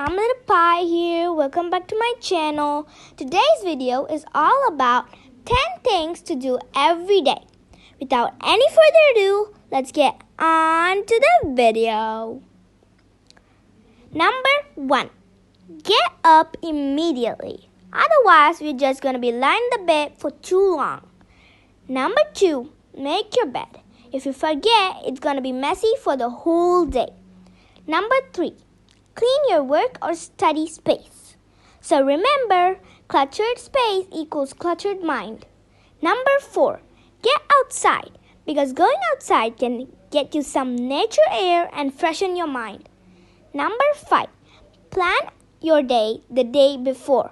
Mom Little Pie here. Welcome back to my channel. Today's video is all about 10 things to do every day. Without any further ado, let's get on to the video. Number 1. Get up immediately. Otherwise, we're just going to be lying in the bed for too long. Number 2. Make your bed. If you forget, it's going to be messy for the whole day. Number 3. Clean your work or study space. So remember, cluttered space equals cluttered mind. Number 4. Get outside, because going outside can get you some nature air and freshen your mind. Number 5. Plan your day the day before,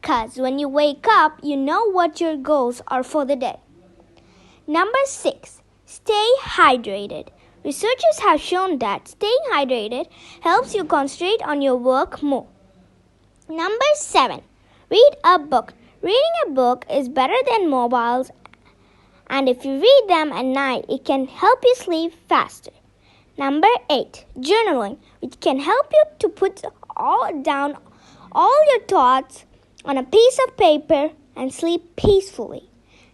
because when you wake up, you know what your goals are for the day. Number 6. Stay hydrated. Researchers have shown that staying hydrated helps you concentrate on your work more. Number 7. Read a book. Reading a book is better than mobiles, and if you read them at night, it can help you sleep faster. Number 8. Journaling, which can help you to put down all your thoughts on a piece of paper and sleep peacefully.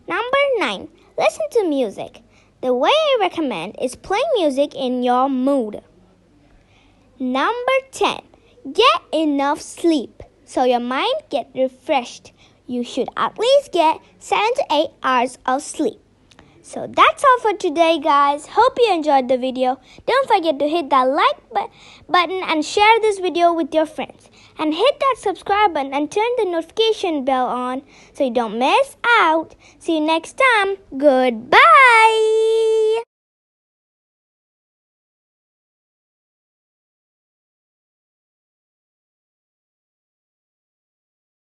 Number 9. Listen to music. The way I recommend is playing music in your mood. Number 10. Get enough sleep so your mind gets refreshed. You should at least get 7 to 8 hours of sleep. So that's all for today, guys. Hope you enjoyed the video. Don't forget to hit that like button and share this video with your friends. And hit that subscribe button and turn the notification bell on so you don't miss out. See you next time. Goodbye.